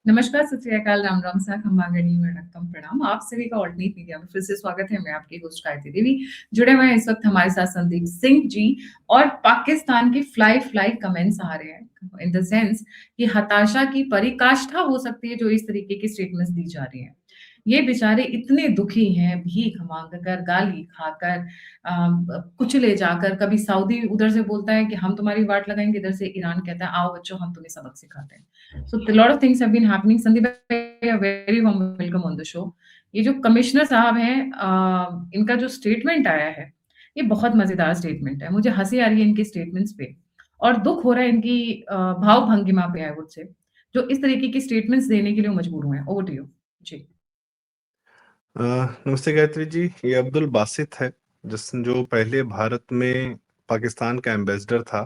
नमस्कार, सत श्री अकाल, राम राम सा, खम्मा गणी में रखम प्रणाम। आप सभी का ऑल्टरनेट मीडिया में फिर से स्वागत है। मैं आपकी होस्ट गायत्री देवी। जुड़े हुए हैं इस वक्त हमारे साथ संदीप सिंह जी। और पाकिस्तान की फ्लाई कमेंट्स आ रहे हैं इन द सेंस कि हताशा की पराकाष्ठा हो सकती है जो इस तरीके की स्टेटमेंट्स दी जा रही है। ये बेचारे इतने दुखी हैं, भीख मांग कर, गाली खाकर, कुचले जाकर। कभी सऊदी उधर से बोलता है कि हम तुम्हारी वाट लगाएंगे, इधर से ईरान कहता है आओ बच्चों हम तुम्हें सबक सिखाते हैं। सो a lot of things have been happening. Sandeep भाई, very warm welcome on the show. ये जो कमिश्नर साहब हैं, इनका जो स्टेटमेंट आया है, ये बहुत मजेदार स्टेटमेंट है। मुझे हंसी आ रही है इनकी स्टेटमेंट्स पे, और दुख हो रहा है इनकी भाव भंगिमा पे, आई वुड से, जो इस तरीके की स्टेटमेंट्स देने के लिए मजबूर हुए हैं। ओवर टू यू जी। अ, नमस्ते गायत्री जी। ये अब्दुल बासित है, जो पहले भारत में पाकिस्तान का एम्बेसडर था,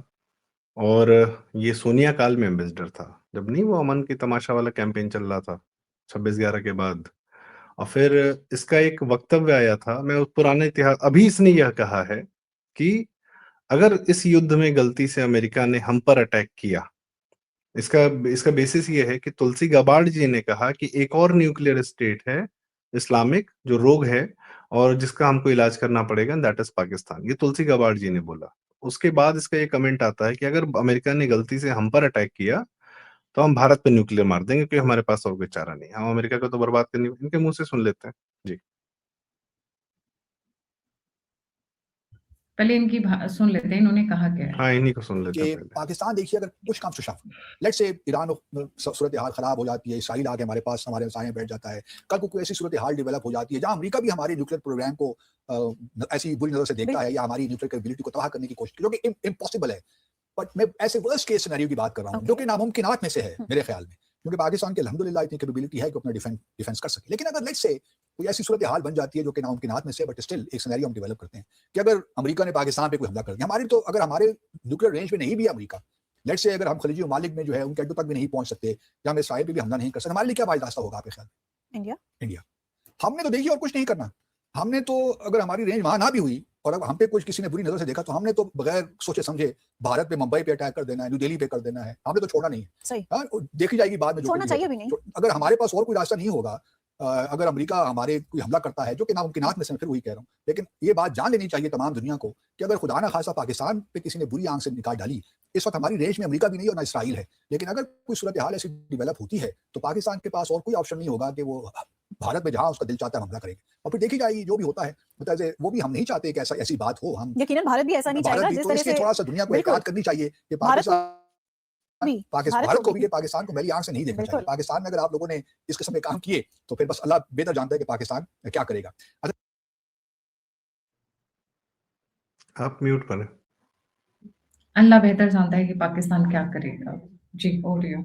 और ये सोनिया काल में एम्बेसडर था, जब नहीं वो अमन की तमाशा वाला कैंपेन चल रहा था 26/11 के बाद। और फिर इसका एक वक्तव्य आया था, मैं उस पुराने इतिहास, अभी इसने यह कहा है कि अगर इस युद्ध में गलती से अमेरिका ने हम पर अटैक किया, इसका इसका बेसिस ये है कि तुलसी गाबार्ड जी ने कहा कि एक और न्यूक्लियर स्टेट है, इस्लामिक, जो रोग है और जिसका हमको इलाज करना पड़ेगा, दैट इज पाकिस्तान। ये तुलसी गाबार्ड जी ने बोला। उसके बाद इसका ये कमेंट आता है कि अगर अमेरिका ने गलती से हम पर अटैक किया तो हम भारत पे न्यूक्लियर मार देंगे, क्योंकि हमारे पास और कोई चारा नहीं, हम अमेरिका को तो बर्बाद करनी। इनके मुंह से सुन लेते हैं जी। पहले इनकी सुन लेते हैं, इन्होंने कहा क्या है। हाँ, इन्हीं को सुन लेते हैं कि पहले। पाकिस्तान देखिए, अगर push comes to shove, let's say Iran सूरत हाल खराब हो जाती है, इसराइल आके हमारे पास हमारे सामने बैठ जाता है, कल को कोई ऐसी सूरत हाल डेवलप हो जाती है जहां अमेरिका भी हमारे न्यूक्लियर प्रोग्राम को ऐसी बुरी नजर से देखता है या हमारी न्यूक्लियर कैपेबिलिटी को तबाह करने की कोशिश, जो कि इम्पॉसिबल है। बट मैं ऐसे वर्स्ट केस सिनेरियो की बात कर रहा हूँ, जो कि नामुमकिनात में से है मेरे ख्याल में, क्योंकि पाकिस्तान के अल्हम्दुलिल्लाह इतनी कैपेबिलिटी है कि अपना डिफेंस कर सके। लेकिन अगर लेट्स से कोई ऐसी सूरत हाल बन जाती है जो कि नामुमकिनात में से, बट स्टिल एक सिनेरियो हम डेवलप करते हैं कि अगर अमेरिका ने पाकिस्तान पे कोई हमला कर दिया, हमारी तो अगर हमारे न्यूक्लियर रेंज में नहीं भी अमेरिका, लेट्स से अगर हम खलीजी ममालिक में जो है उनके अड्डों तक भी नहीं पहुंच सकते, या हम इसराइल पे भी हमला नहीं कर सकते, हमारे लिए क्या वाइज रास्ता होगा आपके ख्याल में? इंडिया हमने तो देखिए और कुछ नहीं करना। हमने तो अगर हमारी रेंज वहां ना भी हुई और अगर हम पे कुछ किसी ने बुरी नजर से देखा, तो हमने तो बगैर सोचे समझे भारत पे, मुंबई पे अटैक कर देना है, न्यू दिल्ली पे कर देना है, हमने तो छोड़ना नहीं है। सही, हाँ, देखी जाएगी बाद में, जो छोड़ना चाहिए भी नहीं। अगर हमारे पास और कोई रास्ता नहीं होगा, अगर अमेरिका हमारे कोई हमला करता है, जो कि नामुमकिनात में से, फिर वही कह रहा हूँ, लेकिन ये बात जान लेनी चाहिए तमाम दुनिया को कि अगर खुदा ना खासा पाकिस्तान पे किसी ने बुरी आंख से निकाल डाली, इस वक्त हमारी रेंज में अमेरिका भी नहीं और ना इसराइल है, लेकिन अगर कोई सूरत हाल ऐसी डेवलप होती है तो पाकिस्तान के पास और कोई ऑप्शन नहीं होगा कि वो भारत में जहां उसका दिल चाहता है हमला करेंगे, और फिर देखी जाएगी जो भी होता है। मतलब वो भी हम नहीं चाहते कि ऐसी बात हो। हम यकीनन भारत भी ऐसा नहीं चाहेगा जिस तरह से थोड़ा सा दुनिया को एहतियात करनी चाहिए कि भारत को भी पाकिस्तान को मैली आंख से नहीं देखना चाहिए। पाकिस्तान में अगर आप लोगों ने इस किस्म के काम किए तो फिर बस अल्लाह बेहतर जानता है कि पाकिस्तान क्या करेगा। आप म्यूट पर हैं। अल्लाह बेहतर जानता है कि पाकिस्तान क्या करेगा। जी, ओवर यू।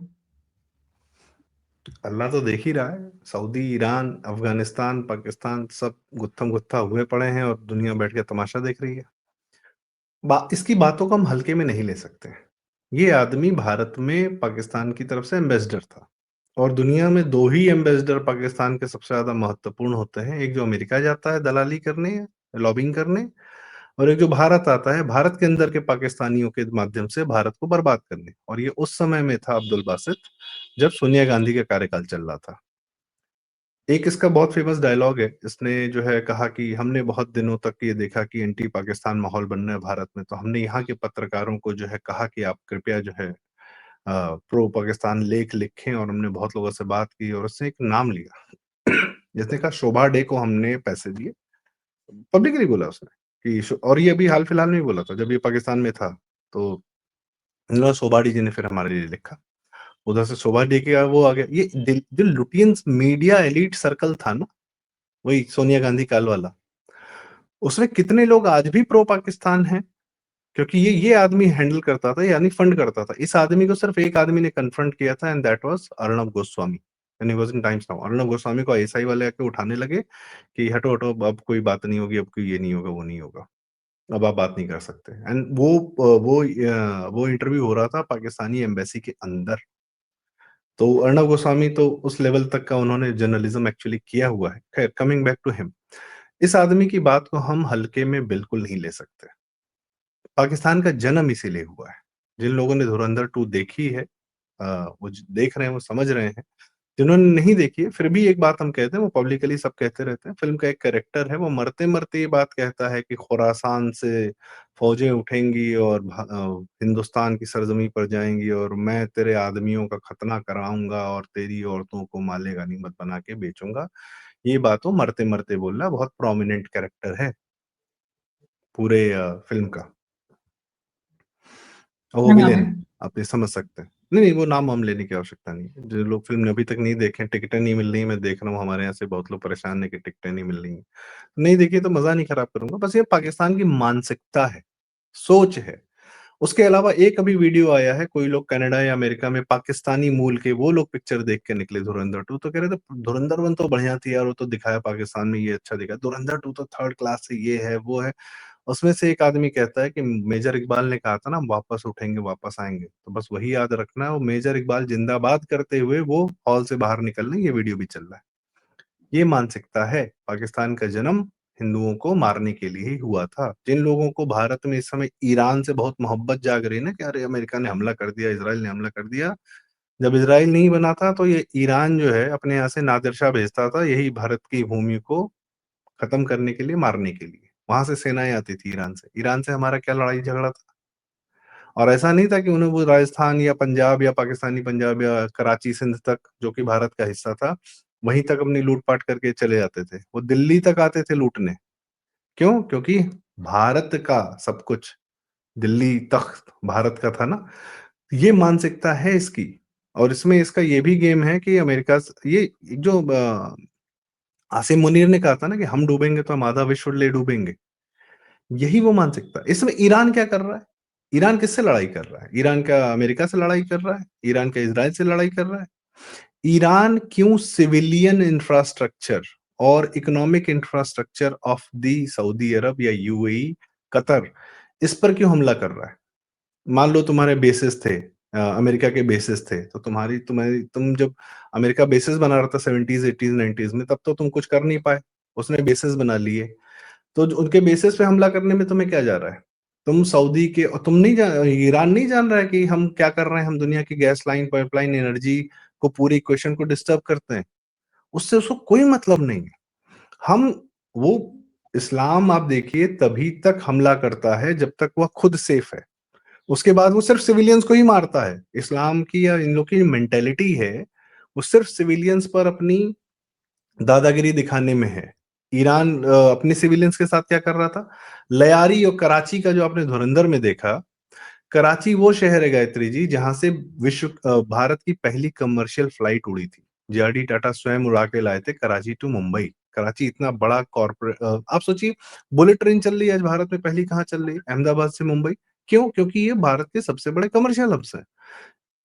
अल्लाह तो देख ही रहा है। सऊदी, ईरान, अफगानिस्तान, पाकिस्तान सब गुत्थम गुत्था हुए पड़े हैं और दुनिया बैठ के तमाशा देख रही है। इसकी बातों को हम हल्के में नहीं ले सकते। ये आदमी भारत में पाकिस्तान की तरफ से एम्बेसडर था, और दुनिया में 2 ही एम्बेसडर पाकिस्तान के सबसे ज्यादा महत्वपूर्ण होते हैं। एक जो अमेरिका जाता है दलाली करने, लॉबिंग करने, और एक जो भारत आता है, भारत के अंदर के पाकिस्तानियों के माध्यम से भारत को बर्बाद करने। और ये उस समय में था, अब्दुल बासित, जब सोनिया गांधी का कार्यकाल चल रहा था। एक इसका बहुत फेमस डायलॉग है, इसने जो है कहा कि हमने बहुत दिनों तक ये देखा कि एंटी पाकिस्तान माहौल बन रहा है भारत में, तो हमने यहाँ के पत्रकारों को जो है कहा कि आप कृपया जो है प्रो पाकिस्तान लेख लिखें, और हमने बहुत लोगों से बात की, और उसने एक नाम लिया जिसने कहा शोभा डे को हमने पैसे दिए। पब्लिकली बोला उसने कि और ये अभी हाल फिलहाल में ही बोला था, जब ये पाकिस्तान में था, तो शोभा डी जी ने फिर हमारे लिए लिखा। उधर से शोभा डी का वो आ गया। ये जो लुटियंस मीडिया एलिट सर्कल था ना, वही सोनिया गांधी काल वाला, उसमें कितने लोग आज भी प्रो पाकिस्तान हैं, क्योंकि ये आदमी हैंडल करता था, यानी फंड करता था। इस आदमी को सिर्फ एक आदमी ने कन्फ्रंट किया था, and that was Arnab Goswami, and he was in times now. Arnab Goswami को आईएसआई वाले आके उठाने लगे कि हटो हटो, अब कोई बात नहीं होगी, अब कोई ये नहीं होगा, वो नहीं होगा, अब आप बात नहीं कर सकते। एंड वो इंटरव्यू हो रहा था पाकिस्तानी एम्बेसी के अंदर। तो अर्णब गोस्वामी तो उस लेवल तक का उन्होंने जर्नलिज्म एक्चुअली किया हुआ है। खैर, कमिंग बैक टू हिम, इस आदमी की बात को हम हल्के में बिल्कुल नहीं ले सकते। पाकिस्तान का जन्म इसीलिए हुआ है। जिन लोगों ने धुरंधर 2 देखी है, वो देख रहे हैं, वो समझ रहे हैं जिन्होंने नहीं देखी है, फिर भी एक बात हम कहते हैं, वो पब्लिकली सब कहते रहते हैं। फ़िल्म का एक कैरेक्टर है, वो मरते-मरते ये बात कहता है कि खुरासान से फ़ौजें उठेंगी और हिंदुस्तान की सरज़मीं पर जाएँगी और मैं तेरे आदमियों का खतना कराऊँगा और तेरी औरतों को माले गनीमत बना के बेचूँगा। ये बात वो मरते-मरते बोल रहा है, बहुत प्रोमिनेंट कैरेक्टर है पूरे फ़िल्म का। और वो क्या नाम विलेन है? है, आप ये समझ सकते हैं। नहीं, वो नाम वाम लेने की आवश्यकता नहीं है। जो लोग फ़िल्म अभी तक नहीं देखे हैं, टिकटें नहीं मिल रही हैं, मैं देख रहा हूँ हमारे यहाँ से बहुत लोग परेशान हैं कि टिकटें नहीं मिल रही हैं। नहीं देखी तो मज़ा नहीं खराब करूँगा, बस ये पाकिस्तान की मानसिकता है, सोच है। उसके अलावा एक अभी वीडियो आया है, कोई लोग कनाडा या अमेरिका में पाकिस्तानी मूल के वो लोग पिक्चर देख के निकले धुरंधर 2 तो कह रहे थे धुरंधर 1 तो बढ़िया थी यार, वो तो दिखाया पाकिस्तान में ये अच्छा दिखा। धुरंधर 2 तो थर्ड क्लास है, ये है, वो है। उसमें से एक आदमी कहता है कि मेजर इकबाल ने कहा था ना, हम वापस उठेंगे, वापस आएँगे। तो बस वही याद रखना है, वो मेजर इकबाल जिंदाबाद करते हुए वो हॉल से बाहर निकल रहे हैं, ये वीडियो भी चल रहा है। ये मानसिकता है, पाकिस्तान का जन्म हिंदुओं को मारने के लिए ही हुआ था। जिन लोगों को भारत में इस समय ईरान से बहुत मोहब्बत जाग रही है ना कि अरे अमेरिका ने हमला कर दिया, इज़राइल ने हमला कर दिया। जब इज़राइल नहीं बना था तो ये ईरान जो है अपने यहाँ से नादिर शाह भेजता था, यही भारत की भूमि को खत्म करने के लिए, मारने के लिए। वहाँ से सेनाएँ आती थी ईरान से। ईरान से हमारा क्या लड़ाई झगड़ा था? और ऐसा नहीं था कि उन्हें वो राजस्थान या पंजाब या पाकिस्तानी पंजाब या कराची, सिंध तक जो कि भारत का हिस्सा था, वहीं तक अपनी लूट-पाट करके चले जाते थे। वो दिल्ली तक आते थे लूटने। क्यों? क्योंकि भारत का सब कुछ, दिल्ली तख़्त भारत का था ना। ये मानसिकता है इसकी और इसमें इसका ये भी गेम है कि अमेरिका स ये जो आसिम मुनीर ने कहा था ना कि हम डूबेंगे तो हम आधा विश्व ले डूबेंगे। यही वो मानसिकता है। इसमें ईरान क्या कर रहा है? ईरान किससे लड़ाई कर रहा है? ईरान क्या अमेरिका से लड़ाई कर रहा है? ईरान क्या इज़राइल से लड़ाई कर रहा है? ईरान क्यों सिविलियन इंफ्रास्ट्रक्चर और economic infrastructure of the Saudi Arabia या यूएई, कतर, इस पर क्यों हमला कर रहा है? मान लो तुम्हारे बेसेस थे अमेरिका के बेसेस थे, तो तुम्हारी तुम जब अमेरिका बेसेस बना रहा था 70s, 80s, 90s में, तब तो तुम कुछ कर नहीं पाए। उसने बेसेस बना लिए। तो जो उनके बेसिस पे हमला करने में तुम्हें क्या जा रहा है? तुम सऊदी के और तुम नहीं जा ईरान नहीं जान रहा है कि हम क्या कर रहे हैं, हम दुनिया की गैस लाइन, पाइपलाइन, एनर्जी को पूरी इक्वेशन को डिस्टर्ब करते हैं। उससे उसको कोई मतलब नहीं है। हम वो इस्लाम आप देखिए तभी तक हमला करता है जब तक वह खुद सेफ है। उसके बाद वो सिर्फ सिविलियंस को ही मारता है। इस्लाम की या इन लोग की मेंटालिटी है, वो सिर्फ सिविलियंस पर अपनी दादागिरी दिखाने में है। ईरान अपने सिविलियंस के साथ क्या कर रहा था? लयारी और कराची का जो आपने धुरंधर में देखा, कराची वो शहर है गायत्री जी जहाँ से भारत की पहली कमर्शियल फ्लाइट उड़ी थी। जेआरडी टाटा स्वयं उड़ा के लाए थे कराची टू मुंबई। कराची इतना बड़ा आप सोचिए बुलेट ट्रेन चल रही है आज भारत में पहली कहाँ चल रही है? अहमदाबाद से मुंबई। क्यों? क्योंकि ये भारत के सबसे बड़े कमर्शियल हब्स हैं।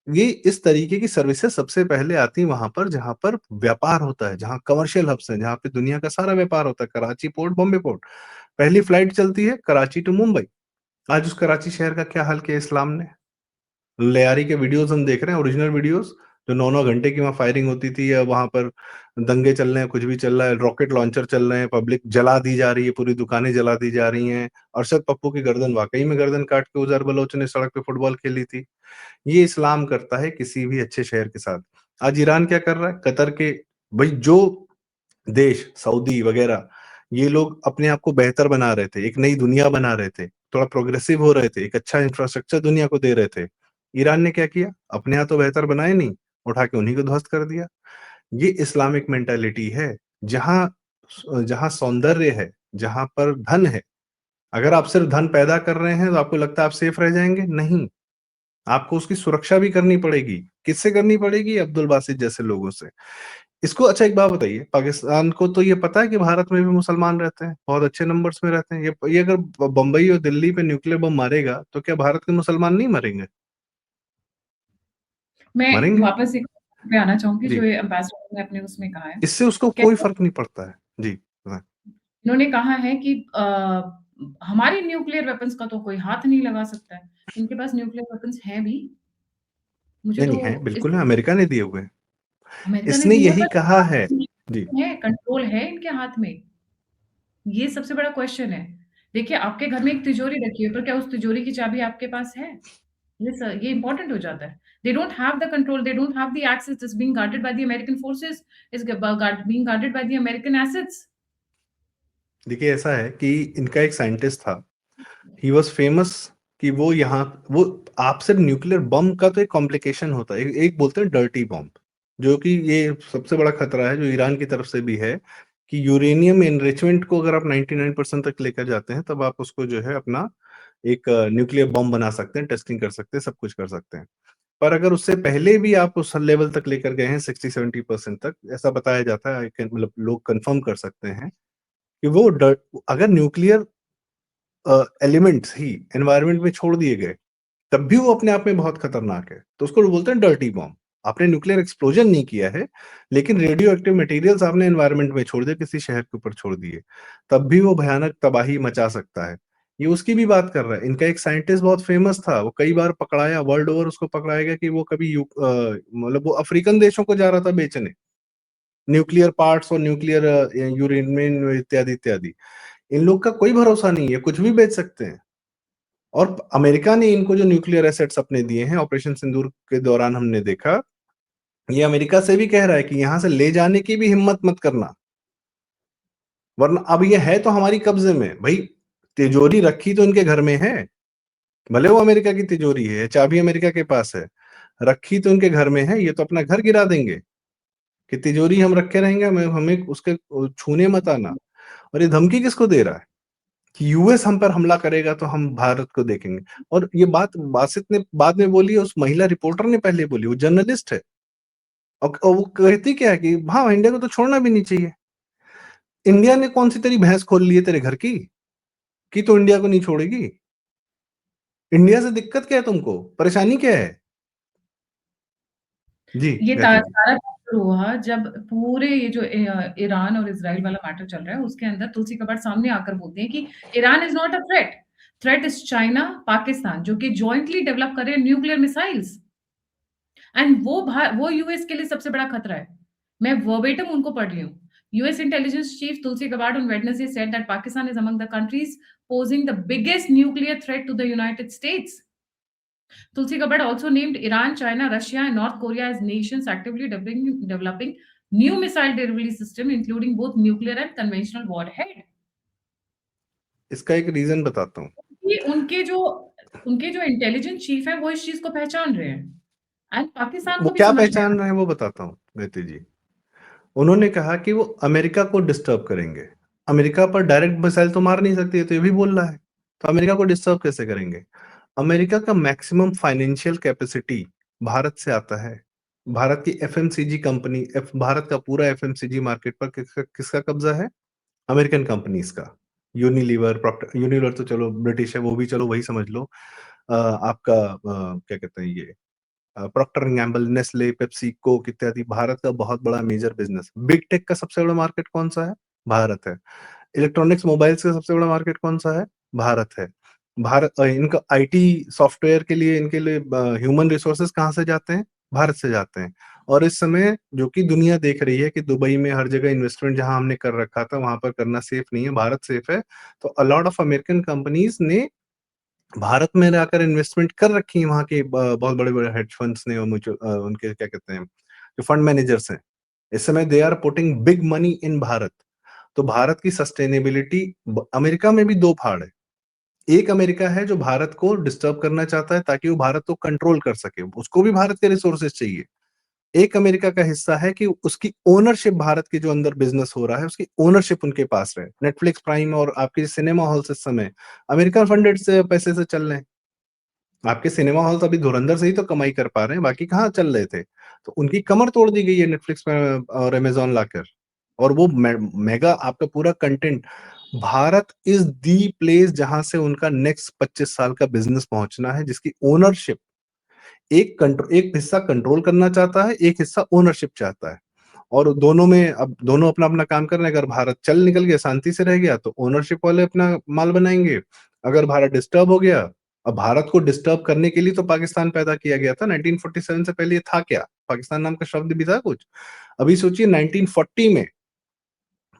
ये इस तरीके की सर्विसेज़ सबसे पहले आती हैं वहाँ पर जहाँ पर व्यापार होता है, जहाँ कमर्शियल हब्स हैं, जहाँ पे दुनिया का सारा व्यापार होता है, कराची पोर्ट, बॉम्बे पोर्ट। पहली फ्लाइट चलती है कराची टू मुंबई। आज उस कराची शहर का क्या हाल किया इस्लाम ने? लियारी के वीडियोज़ हम देख रहे हैं, ओरिजिनल वीडियोज़, जो 9-9 घंटे की वहाँ फायरिंग होती थी या वहाँ पर दंगे चल रहे हैं, कुछ भी चल रहा है, रॉकेट लॉन्चर चल रहे हैं, पब्लिक जला दी जा रही है, पूरी दुकानें जला दी जा रही हैं। अरशद पप्पू की गर्दन वाक़ई में गर्दन काट के उज़र बलोच ने सड़क पे फुटबॉल खेली थी। ये इस्लाम करता है किसी भी अच्छे शहर के साथ। आज ईरान क्या कर रहा है? कतर के भई जो देश सऊदी वगैरह ये लोग अपने आप को बेहतर बना रहे थे, एक नई दुनिया बना रहे थे, थोड़ा प्रोग्रेसिव हो रहे थे, एक अच्छा इंफ्रास्ट्रक्चर दुनिया को दे रहे थे। ईरान ने क्या किया? अपने यहाँ तो बेहतर बनाए नहीं, उठा के उन्हीं को ध्वस्त कर दिया। ये इस्लामिक मेंटालिटी है, जहाँ सौंदर्य है, जहाँ पर धन है, अगर आप सिर्फ धन पैदा कर रहे हैं तो आपको लगता है आप सेफ रह जाएँगे? नहीं। आपको उसकी सुरक्षा भी करनी पड़ेगी। किससे करनी पड़ेगी? अब्दुल बासित जैसे लोगों से। इसको अच्छा एक बात बताइए, पाकिस्तान को तो ये पता है कि भारत में भी मुसलमान रहते हैं, बहुत अच्छे नंबर्स में रहते हैं। ये अगर बम्बई और दिल्ली पे न्यूक्लियर बम मारेगा, तो क्या भारत के मुसलमान नहीं मरेंगे? मैं मरेंगे। वापस एक पे आना चाहूँगी जो जी, ये एम्बेसडर ने अपने उसमें कहा है। इससे उसको कोई कहते फ़र्क नहीं पड़ता है। जी, बताएँ। इन्होंने कहा है कि हमारे न्यूक्लियर वेपन्स का तो कोई हाथ नहीं लगा सकता है। इनके पास न्यूक्लियर वेपन्स हैं भी। मुझे नहीं, तो नहीं है, इस बिल्कुल है, अमेरिका ने दिए हुए हैं। अमेरिका ने इसने दी है यही पर कहा है। जी, है, कंट्रोल है इनके हाथ में। ये सबसे बड़ा क्वेश्चन है। देखिए, आपके घर में एक तिजोरी रखी है, पर क्या उस तिजोरी की चाबी आपके पास है? ये इंपॉर्टेंट हो जाता है। They don't have the control, they don't have the access. It's being guarded by the American forces, is being guarded by the American assets. देखिए ऐसा है कि इनका एक साइंटिस्ट था, ही वाज फेमस कि वो यहाँ वो आप सिर्फ न्यूक्लियर बम का तो एक कॉम्प्लिकेशन होता है, एक बोलते हैं डर्टी बॉम्ब, जो कि ये सबसे बड़ा खतरा है जो ईरान की तरफ से भी है कि यूरेनियम एनरिचमेंट को अगर आप 99% तक लेकर जाते हैं तब आप उसको जो है अपना एक न्यूक्लियर बम बना सकते हैं, टेस्टिंग कर सकते हैं, सब कुछ कर सकते हैं। पर अगर उससे पहले भी आप उस लेवल तक लेकर गए हैं 60-70% तक, ऐसा बताया जाता है, मतलब लोग कंफर्म कर सकते हैं कि वो अगर न्यूक्लियर एलिमेंट्स ही एनवायरनमेंट में छोड़ दिए गए तब भी वो अपने आप में बहुत खतरनाक है। तो उसको बोलते हैं डर्टी बॉम्ब। आपने न्यूक्लियर एक्सप्लोजन नहीं किया है, लेकिन रेडियो एक्टिव मटेरियल्स आपने एनवायरनमेंट में छोड़ दिए, किसी शहर के ऊपर छोड़ दिए, तब भी वो भयानक तबाही मचा सकता है। ये उसकी भी बात कर रहा है। इनका एक साइंटिस्ट बहुत फेमस था, वो कई बार पकड़ाया, वर्ल्ड ओवर उसको पकड़ाया गया कि वो कभी मतलब वो अफ्रीकन देशों को जा रहा था बेचने, न्यूक्लियर पार्ट्स और न्यूक्लियर यूरेनियम इत्यादि इत्यादि। इन लोग का कोई भरोसा नहीं है, कुछ भी बेच सकते हैं। और अमेरिका ने इनको जो न्यूक्लियर एसेट्स अपने दिए हैं, ऑपरेशन सिंदूर के दौरान हमने देखा, ये अमेरिका से भी कह रहा है कि यहां से ले जाने की भी हिम्मत मत करना, वरना अब ये है तो हमारी कब्जे में। भाई तिजोरी रखी तो इनके घर में है, भले वो अमेरिका की तिजोरी है, चाबी अमेरिका के पास है, रखी तो इनके घर में है। ये तो अपना घर गिरा देंगे कि तिजोरी हम रखे रहेंगे, हमें उसके छूने मत आना। और ये धमकी किसको दे रहा है कि यूएस हम पर हमला करेगा तो हम भारत को देखेंगे। और ये बात बासित ने बाद में बोली, उस महिला रिपोर्टर ने पहले बोली, वो जर्नलिस्ट है। और वो कहती क्या है कि हाँ, इंडिया को तो छोड़ना भी नहीं चाहिए। इंडिया ने कौन सी तेरी भैंस खोल ली है तेरे घर की कि तो इंडिया को नहीं छोड़ेगी? इंडिया से दिक्कत क्या है तुमको? परेशानी क्या है? जी, ये गायत्री जी। सारा शुरू हुआ जब पूरे ये जो ईरान और इजराइल वाला मैटर चल रहा है, उसके अंदर तुलसी कबाड़ सामने आकर बोलते हैं कि Iran is not a threat, threat is China, Pakistan, जो कि जॉइंटली डेवलप कर रहे हैं न्यूक्लियर मिसाइल्स, एंड वो यूएस के लिए सबसे बड़ा खतरा है। मैं वर्बेटम उनको पढ़ रही हूँ। US intelligence chief Tulsi Gabbard on Wednesday said that Pakistan is among the countries posing the biggest nuclear threat to the United States. Tulsi Gabbard also named Iran, China, Russia, and North Korea as nations actively developing new missile delivery system, including both nuclear and conventional warhead. इसका एक reason बताता हूँ। कि उनके जो intelligence chief है वो इस चीज को पहचान रहे हैं, एंड पाकिस्तान वो को भी क्या समझ में पहचान रहे हैं वो बताता हूँ गायत्री जी। उन्होंने कहा कि वो अमेरिका को डिस्टर्ब करेंगे। अमेरिका पर डायरेक्ट मिसाइल तो मार नहीं सकती है, तो ये भी बोल रहा है, तो अमेरिका को डिस्टर्ब कैसे करेंगे? अमेरिका का मैक्सिमम फाइनेंशियल कैपेसिटी भारत से आता है। भारत की एफएमसीजी कंपनी, भारत का पूरा एफएमसीजी मार्केट पर किसका कब्जा है? अमेरिकन कंपनीज का। यूनिलीवर, प्रॉक्टर, यूनिलीवर तो चलो ब्रिटिश है, वो भी चलो वही समझ लो। आपका क्या कहते हैं ये, Procter and Gamble, Nestle, Pepsi, Coke इत्यादि भारत का बहुत बड़ा मेजर बिजनेस। बिग टेक का सबसे बड़ा मार्केट कौन सा है? भारत है। इलेक्ट्रॉनिक्स मोबाइल्स का सबसे बड़ा मार्केट कौन सा है? भारत है। भारत इनका आईटी सॉफ्टवेयर के लिए, इनके लिए ह्यूमन रिसोर्सेज कहाँ से जाते हैं? भारत से जाते हैं। और इस समय जो कि दुनिया देख रही है कि दुबई में हर जगह इन्वेस्टमेंट जहां हमने कर रखा था वहां पर करना सेफ नहीं है, भारत सेफ है। तो a lot of American companies ने भारत में आकर इन्वेस्टमेंट कर रखी है, वहाँ के बहुत बड़े-बड़े हेज फंड्स ने और उनके क्या कहते हैं, जो फंड मैनेजर्स हैं। इस समय they are putting big money in Bharat. तो भारत की सस्टेनेबिलिटी, अमेरिका में भी 2 फाड़ है। एक अमेरिका है जो भारत को डिस्टर्ब करना चाहता है ताकि वो भारत को कंट्रोल कर सके। उसको भी भारत के रिसोर्सेज चाहिए। एक अमेरिका का हिस्सा है कि उसकी ओनरशिप, भारत के जो अंदर बिज़नेस हो रहा है, उसकी ओनरशिप उनके पास रहे। नेटफ्लिक्स, प्राइम और आपके सिनेमा हॉल्स इस समय अमेरिकन फंडेड से पैसे से चल रहे हैं। आपके सिनेमा हॉल्स अभी धुरंधर से ही तो कमाई कर पा रहे हैं, बाकी कहाँ चल रहे थे। तो उनकी कमर तोड़ दी गई है नेटफ्लिक्स पे और अमेज़न लाकर। और वो मेगा आपका पूरा content, Bharat is the place जहाँ से उनका नेक्स्ट 25 साल का बिज़नेस पहुँचना है, जिसकी ओनरशिप एक हिस्सा कंट्रोल करना चाहता है, एक हिस्सा ओनरशिप चाहता है। और दोनों में अब दोनों अपना-अपना काम कर रहे हैं। अगर भारत चल निकल गया, शांति से रह गया, तो ओनरशिप वाले अपना माल बनाएँगे। अगर भारत डिस्टर्ब हो गया, अब भारत को डिस्टर्ब करने के लिए तो पाकिस्तान पैदा किया गया था। 1947 से पहले ये था क्या? पाकिस्तान नाम का शब्द भी था कुछ? अभी सोचिए 1940 में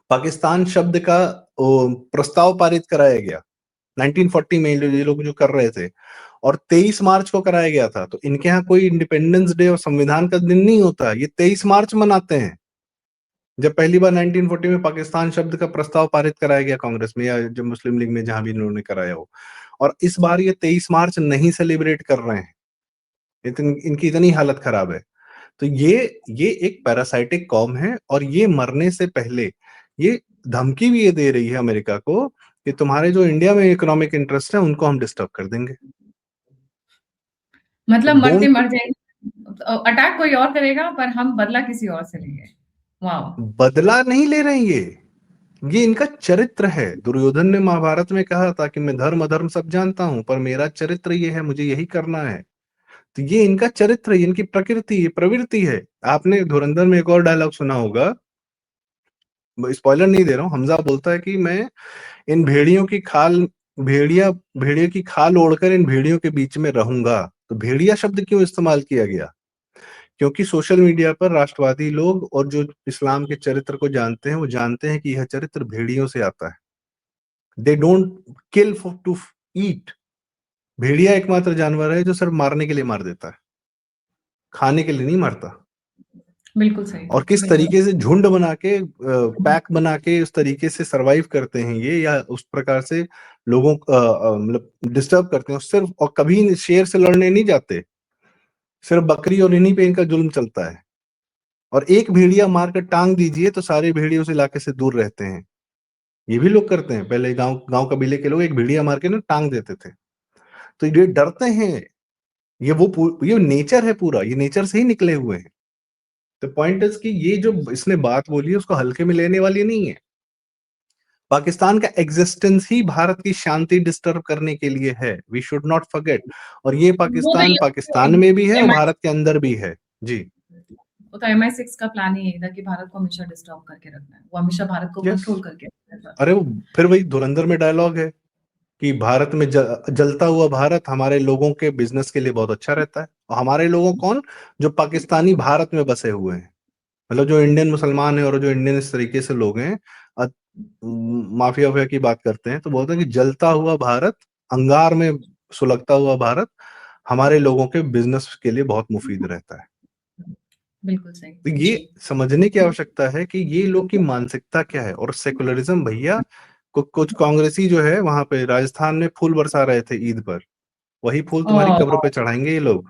पाकिस्तान शब्द का प्रस्ताव पारित कराया गया। 1940 में ये लोग जो कर रहे थे। और 23 मार्च को कराया गया था। तो इनके यहाँ कोई इंडिपेंडेंस डे और संविधान का दिन नहीं होता, ये 23 मार्च मनाते हैं। जब पहली बार 1940 में पाकिस्तान शब्द का प्रस्ताव पारित कराया गया कांग्रेस में या जो मुस्लिम लीग में जहां भी इन्होंने कराया हो, और इस बार ये 23 मार्च नहीं सेलिब्रेट कर रहे हैं। इनकी इतनी हालत खराब है। तो ये एक पैरासाइटिक कौम है, और ये मरने से पहले ये धमकी भी ये दे रही है अमेरिका को कि तुम्हारे जो इंडिया में इकोनॉमिक इंटरेस्ट है उनको हम डिस्टर्ब कर देंगे। मतलब मरते डोंट मर जाएंगे, अटैक कोई और करेगा पर हम बदला किसी और से लेंगे। वाह, बदला नहीं ले रहे हैं ये इनका चरित्र है। दुर्योधन ने महाभारत में कहा था कि मैं धर्म अधर्म सब जानता हूं, पर मेरा चरित्र ये है, मुझे यही करना है। तो ये इनका चरित्र, इनकी प्रकृति, ये प्रवृत्ति है। आपने धुरंधर में एक और डायलॉग सुना होगा, स्पॉइलर नहीं दे रहा हूं, हमजा बोलता है कि मैं इन भेड़ियों की खाल भेड़िया की खाल ओढ़कर इन भेड़ियों के बीच में रहूंगा। तो भेड़िया शब्द क्यों इस्तेमाल किया गया? क्योंकि सोशल मीडिया पर राष्ट्रवादी लोग और जो इस्लाम के चरित्र को जानते हैं वो जानते हैं कि यह चरित्र भेड़ियों से आता है। They don't kill to eat. भेड़िया एकमात्र जानवर है जो सिर्फ मारने के लिए मार देता है, खाने के लिए नहीं मारता। बिल्कुल सही। और किस तरीके से झुंड बना के, पैक बना के उस तरीके से सरवाइव करते हैं ये, या उस प्रकार से लोगों मतलब डिस्टर्ब करते हैं सिर्फ, और कभी शेर से लड़ने नहीं जाते, सिर्फ बकरी और इन्हीं पे इनका जुल्म चलता है। और एक भेड़िया मारकर टांग दीजिए तो सारे भेड़िए उस इलाके से दूर रहते हैं। ये भी लोग करते हैं, पहले गांव कबीले के लोग एक भेड़िया मार के ना टांग देते थे। तो ये डरते हैं, ये नेचर है पूरा, ये नेचर से ही निकले हुए हैं। तो पॉइंट इज कि ये जो इसने बात बोली है उसको हल्के में लेने वाली नहीं है। पाकिस्तान का एग्जिस्टेंस ही भारत की शांति डिस्टर्ब करने के लिए है, वी शुड नॉट फॉरगेट। और ये पाकिस्तान में भी है और भारत के अंदर भी है। जी, वो तो MI6 का प्लान ही यही था कि भारत को हमेशा डिस्टर्ब करके रखना है, वो हमेशा भारत को यस। कंट्रोल करके रखना है। अरे वो फिर वही धुरंधर में डायलॉग है कि भारत में जलता हुआ भारत हमारे लोगों के बिजनेस के लिए बहुत अच्छा रहता है। और हमारे लोगों कौन? जो पाकिस्तानी भारत में बसे हुए हैं, मतलब जो इंडियन मुसलमान है और जो इंडियन इस तरीके से लोग हैं, माफिया वाफिया की बात करते हैं तो बोलते हैं कि जलता हुआ भारत, अंगार में सुलगता हुआ भारत हमारे लोगों के बिजनेस के लिए बहुत मुफीद रहता है। बिल्कुल सही। तो ये समझने की आवश्यकता है कि ये लोग की मानसिकता क्या है। और सेकुलरिज्म भैया, कुछ कांग्रेसी जो है वहां पे राजस्थान में फूल बरसा रहे थे ईद पर, वही फूल तुम्हारी कब्र पे चढ़ाएंगे ये लोग।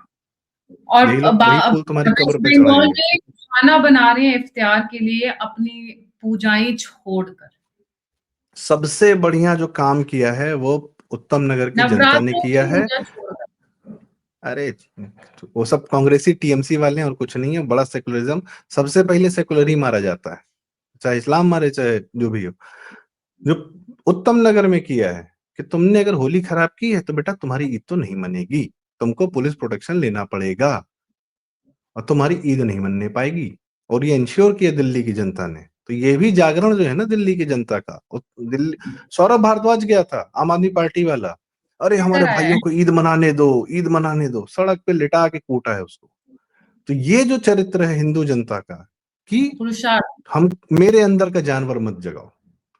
और यही लोग वही फूल तुम्हारी कब्र वेस्ट पे बंगाल चढ़ाएंगे। में खाना बना रहे हैं इफ्तियार के लिए अपनी पूजाएं छोड़कर। सबसे बढ़िया जो काम किया है वो उत्तम नगर की जनता ने नवरात्रों किया की है। पूजा छोड़कर। अरे वो सब कांग्रेसी टीएमसी वाले हैं और कुछ नहीं है। बड़ा सेकुलरिज्म, सबसे पहले सेकुलर ही मारा जाता है, चाहे इस्लाम मारे चाहे जो भी हो। जो उत्तम नगर में किया है कि तुमने अगर होली खराब की है तो बेटा तुम्हारी ईद तो नहीं मनेगी, तुमको पुलिस प्रोटेक्शन लेना पड़ेगा और तुम्हारी ईद नहीं मनने पाएगी। और ये इंश्योर किया दिल्ली की जनता ने। तो ये भी जागरण जो है ना दिल्ली की जनता का, दिल्ली सौरभ भारद्वाज गया था आम आदमी पार्टी वाला, अरे हमारे इधर आया भाइयों है को ईद मनाने दो, सड़क पे लिटा के कूटा है उसको। तो ये जो चरित्र है हिंदू जनता का कि पुरुषार्थ हम, मेरे अंदर का जानवर मत जगाओ।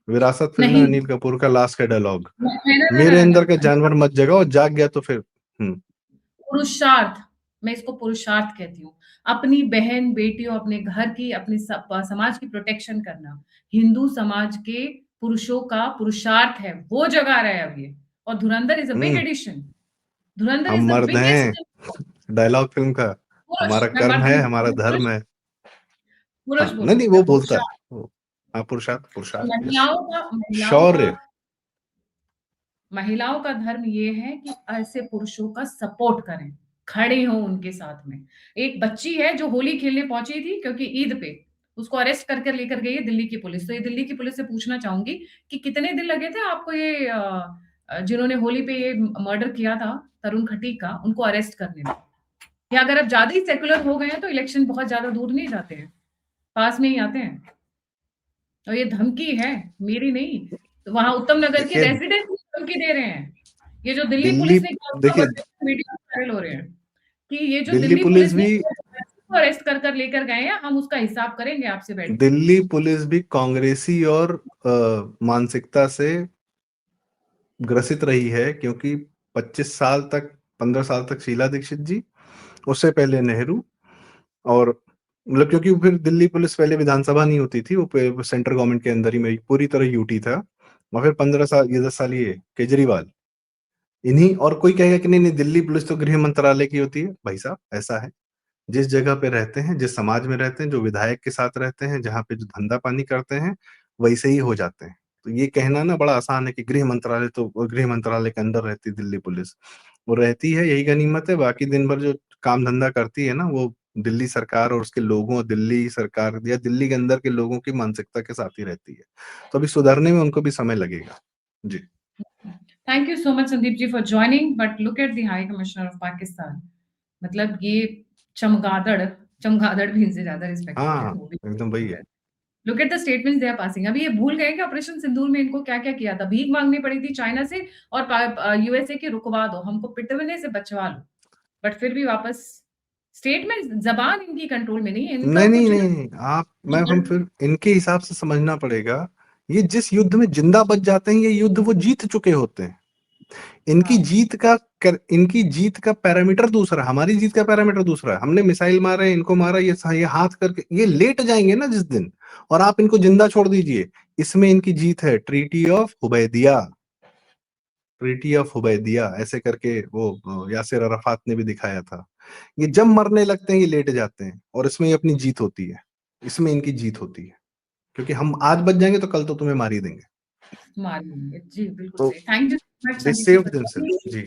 विरासत फिल्म में नहीं। अनिल कपूर का लास्ट का डायलॉग, नहीं, नहीं, मेरे नहीं, अंदर का नहीं, जानवर मत जगाओ, जाग गया तो फिर पुरुषार्थ, मैं इसको पुरुषार्थ कहती हूँ। अपनी बहन बेटियों, अपने घर की, अपने समाज की प्रोटेक्शन करना हिंदू समाज के पुरुषों का पुरुषार्थ है, वो जगा रहा है अब ये। और Dhurandhar is a big hmm edition. Dhurandhar hmm is the मर्द हैं, बिगेस्ट डायलॉग फिल्म का, पुरुष। हमारा मैं कर्म मर्द है, नहीं हमारा बोलूंगी, धर्म है। हाँ पुरुष नहीं नहीं, बोलूंगी वो मैं, बोलता है पुरुषार्थ। वो, हाँ पुरुषार्थ तो पुरुषार्थ, यस। महिलाओं का शौर्य। महिलाओं का धर्म ये है कि ऐसे पुरुषों का सपोर्ट करें, खड़े हों उनके साथ में। एक बच्ची है जो होली खेलने पहुंची थी क्योंकि ईद पे, उसको अरेस्ट करके लेकर गई है दिल्ली की पुलिस। तो ये दिल्ली की पुलिस से पूछना चाहूंगी कि कितने दिन लगे थे आपको ये जिन्होंने होली पे ये मर्डर किया था तरुण खटीक का, उनको अरेस्ट करने में? या अगर आप ज्यादा ही सेकुलर हो गए हैं तो इलेक्शन बहुत ज्यादा दूर नहीं जाते हैं, पास में ही आते हैं। और ये धमकी है, मेरी नहीं। तो वहां उत्तम नगर के देखिए रेजिडेंट धमकी दे रहे हैं। ये जो दिल्ली दिल्ली, पुलिस ने किया उसका देखिए वीडियो वायरल हो रहे हैं कि ये जो दिल्ली दिल्ली पुलिस पुलिस ने भी, अरेस्ट कर लेकर गए हैं, हम उसका हिसाब करेंगे आपसे बैठ के। दिल्ली पुलिस भी कांग्रेसी और मानसिकता से ग्रसित रही है, क्योंकि 25 साल तक 15 साल तक शीला दीक्षित जी, उससे पहले नेहरू, और मतलब क्योंकि फिर दिल्ली पुलिस पहले विधानसभा नहीं होती थी, वो सेंट्रल गवर्नमेंट के अंदर ही में पूरी तरह यूटी था। और फिर 15 साल, ये 10 साल ये केजरीवाल, इन्हीं, और कोई कहेगा कि नहीं नहीं दिल्ली पुलिस तो गृह मंत्रालय की होती है। भाई साहब ऐसा है, जिस जगह पे रहते हैं, जिस समाज में रहते हैं, जो विधायक के साथ रहते हैं, जहाँ पे जो धंधा पानी करते हैं, वैसे ही हो जाते हैं। तो ये कहना ना बड़ा आसान है कि गृह मंत्रालय, तो गृह मंत्रालय के अंदर रहती है दिल्ली पुलिस, वो रहती है, यही गनीमत है। बाकी दिन भर जो काम धंधा करती है ना, वो दिल्ली सरकार और उसके लोगों, दिल्ली सरकार या दिल्ली के अंदर के लोगों की मानसिकता के साथ ही रहती है। तो अभी सुधरने में उनको भी समय लगेगा। जी। Thank you so much Sandeep ji for joining, but look at the high commissioner of Pakistan, मतलब ये चमगादड़ भी इनसे ज्यादा रिस्पेक्टेड है, हाँ, वो भी एकदम वही है। Look at the statements they are passing. अभी ये भूल गए कि ऑपरेशन सिंदूर में इनको क्या क्या किया था, भीख मांगनी पड़ी थी चाइना से और यूएसए के रुकवा दो, हमको पिटवने से बचवा लो, बट फिर भी वापस स्टेटमेंट, जबान इनकी कंट्रोल में नहीं है, इनका नहीं नहीं कुछ नहीं नहीं, हम फिर इनके हिसाब से समझना पड़ेगा। ये जिस युद्ध में जिंदा बच जाते हैं, ये युद्ध वो जीत चुके होते हैं। इनकी जीत का पैरामीटर दूसरा, हमारी जीत का पैरामीटर दूसरा है। हमने मिसाइल मारे, इनको मारा, ये हाथ करके ये लेट जाएंगे ना जिस दिन, और आप इनको जिंदा छोड़ दीजिए, इसमें इनकी जीत है। ट्रीटी ऑफ हुबैदिया ऐसे करके वो यासिर अराफात ने भी दिखाया था। ये जब मरने लगते हैं ये लेट जाते हैं, और इसमें ये अपनी जीत होती है, इसमें इनकी जीत होती है, क्योंकि हम आज बच जाएंगे तो कल तो तुम्हें मार ही देंगे। मार लेंगे। जी बिल्कुल तो सही, थैंक यू सो मच दे Sandeep ji saved for themselves. joining। जी।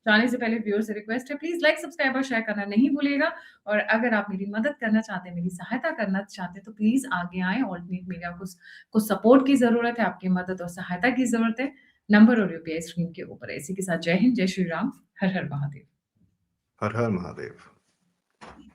जाने से पहले व्यूअर से रिक्वेस्ट है, प्लीज लाइक सब्सक्राइब और शेयर करना नहीं भूलिएगा, और अगर आप मेरी मदद करना चाहते हैं, मेरी सहायता करना चाहते हैं, तो प्लीज आगे आए। ऑल्टरनेट मीडिया को सपोर्ट की जरूरत है, आपकी मदद और सहायता की जरूरत है। नंबर और यूपीआई स्क्रीन के ऊपर है। इसी के साथ जय हिंद, जय श्री राम, हर हर महादेव। हर हर महादेव।